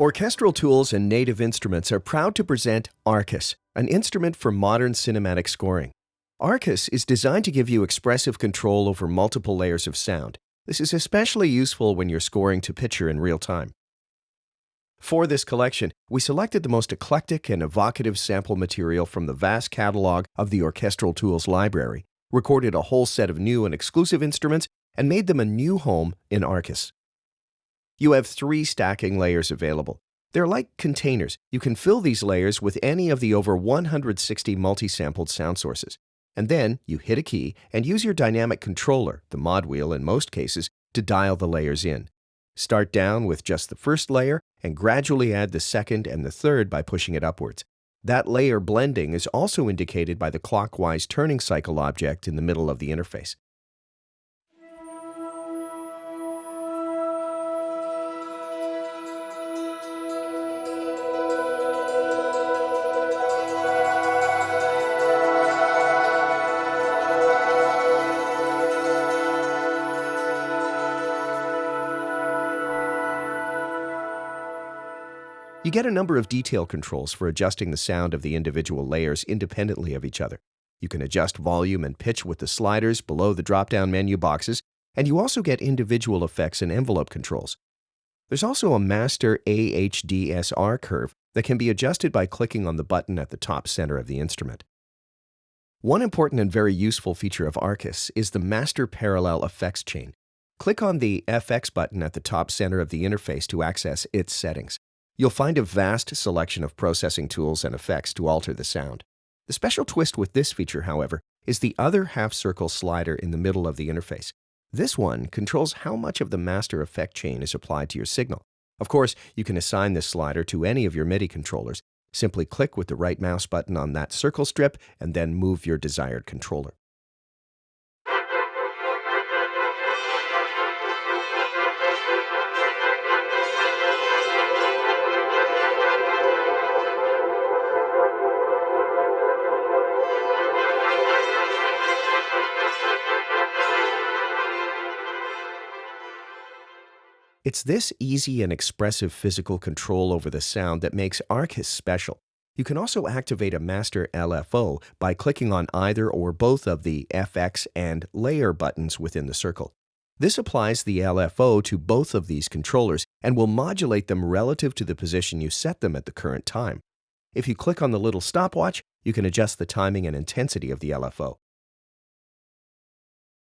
Orchestral tools and native instruments are proud to present Arcus, an instrument for modern cinematic scoring. Arcus is designed to give you expressive control over multiple layers of sound. This is especially useful when you're scoring to picture in real time. For this collection, we selected the most eclectic and evocative sample material from the vast catalog of the Orchestral Tools library, recorded a whole set of new and exclusive instruments, and made them a new home in Arcus. You have 3 stacking layers available. They're like containers. You can fill these layers with any of the over 160 multi-sampled sound sources. And then you hit a key and use your dynamic controller, the mod wheel in most cases, to dial the layers in. Start down with just the first layer and gradually add the second and the third by pushing it upwards. That layer blending is also indicated by the clockwise turning cycle object in the middle of the interface. You get a number of detail controls for adjusting the sound of the individual layers independently of each other. You can adjust volume and pitch with the sliders below the drop-down menu boxes, and you also get individual effects and envelope controls. There's also a master AHDSR curve that can be adjusted by clicking on the button at the top center of the instrument. One important and very useful feature of Arcus is the master parallel effects chain. Click on the FX button at the top center of the interface to access its settings. You'll find a vast selection of processing tools and effects to alter the sound. The special twist with this feature, however, is the other half-circle slider in the middle of the interface. This one controls how much of the master effect chain is applied to your signal. Of course, you can assign this slider to any of your MIDI controllers. Simply click with the right mouse button on that circle strip and then move your desired controller. It's this easy and expressive physical control over the sound that makes Arcus special. You can also activate a master LFO by clicking on either or both of the FX and layer buttons within the circle. This applies the LFO to both of these controllers and will modulate them relative to the position you set them at the current time. If you click on the little stopwatch, you can adjust the timing and intensity of the LFO.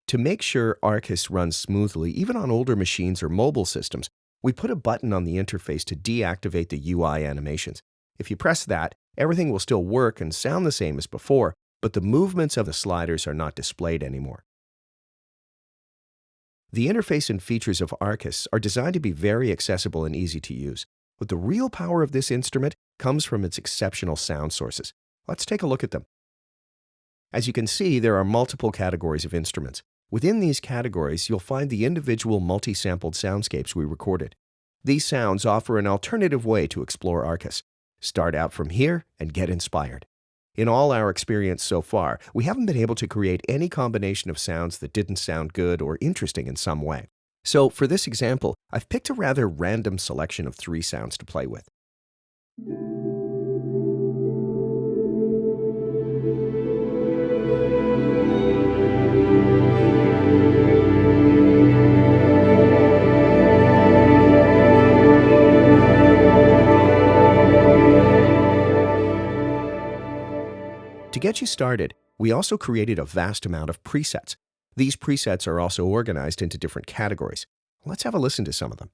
To make sure Arcus runs smoothly, even on older machines or mobile systems, we put a button on the interface to deactivate the UI animations. If you press that, everything will still work and sound the same as before, but the movements of the sliders are not displayed anymore. The interface and features of Arcus are designed to be very accessible and easy to use, but the real power of this instrument comes from its exceptional sound sources. Let's take a look at them. As you can see, there are multiple categories of instruments. Within these categories, you'll find the individual multi-sampled soundscapes we recorded. These sounds offer an alternative way to explore Arcus. Start out from here and get inspired. In all our experience so far, we haven't been able to create any combination of sounds that didn't sound good or interesting in some way. So for this example, I've picked a rather random selection of 3 sounds to play with. To get you started, we also created a vast amount of presets. These presets are also organized into different categories. Let's have a listen to some of them.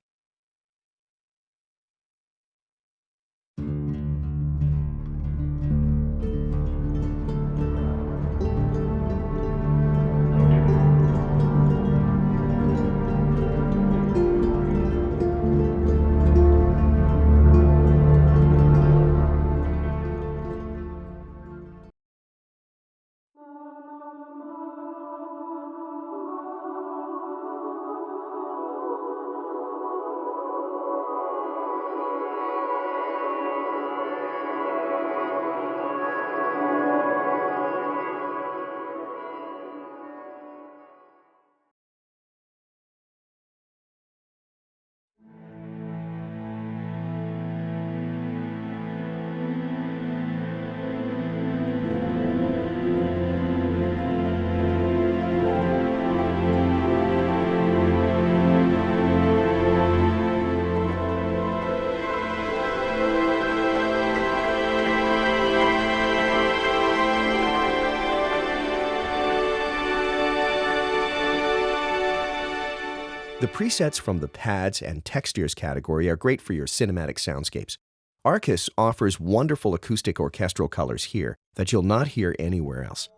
The presets from the Pads and Textures category are great for your cinematic soundscapes. Arcus offers wonderful acoustic orchestral colors here that you'll not hear anywhere else.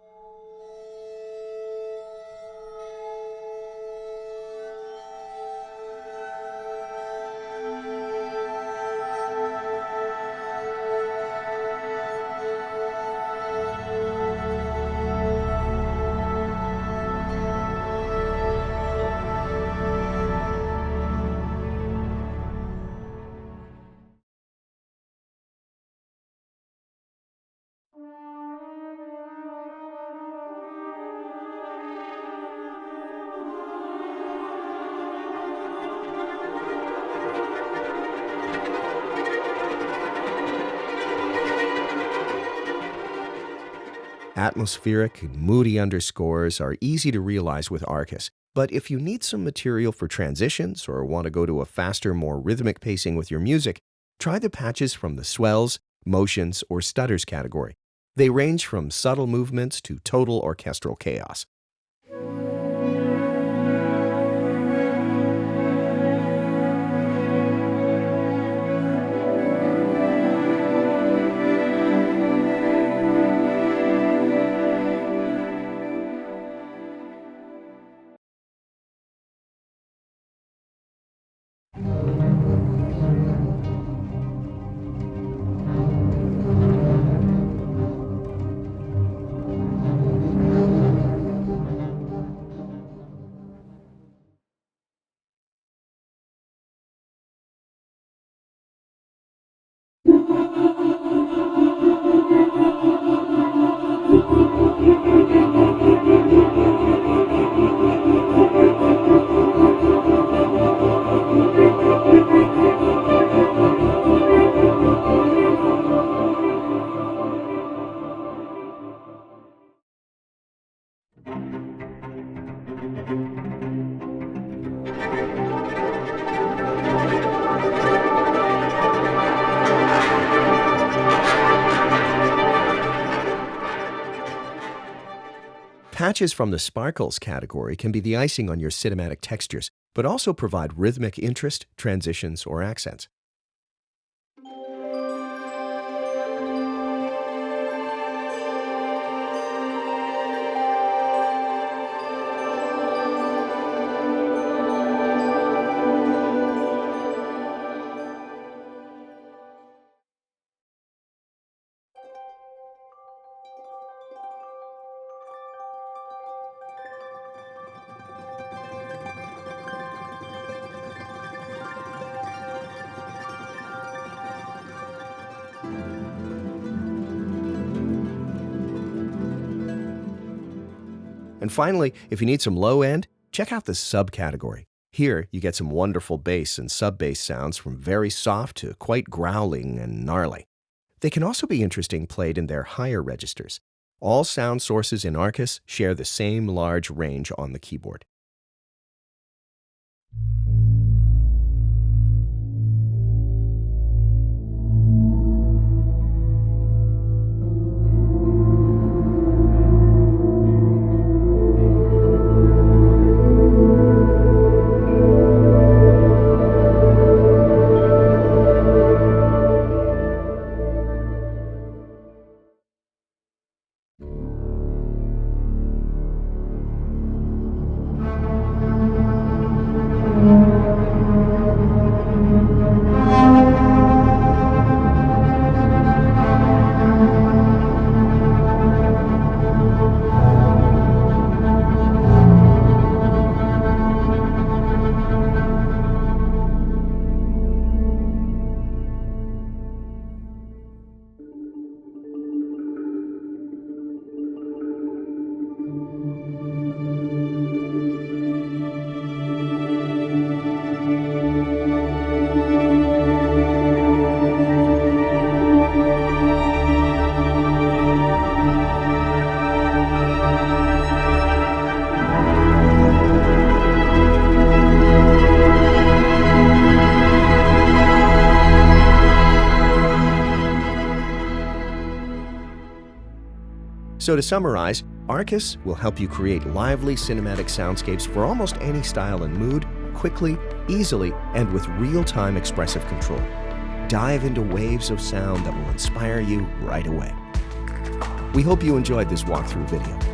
Atmospheric and moody underscores are easy to realize with Arcus, but if you need some material for transitions or want to go to a faster, more rhythmic pacing with your music, try the patches from the Swells, Motions, or Stutters category. They range from subtle movements to total orchestral chaos. Patches from the Sparkles category can be the icing on your cinematic textures, but also provide rhythmic interest, transitions, or accents. And finally, if you need some low end, check out the subcategory. Here, you get some wonderful bass and sub-bass sounds from very soft to quite growling and gnarly. They can also be interesting played in their higher registers. All sound sources in Arcus share the same large range on the keyboard. So to summarize, Arcus will help you create lively cinematic soundscapes for almost any style and mood, quickly, easily, and with real-time expressive control. Dive into waves of sound that will inspire you right away. We hope you enjoyed this walkthrough video.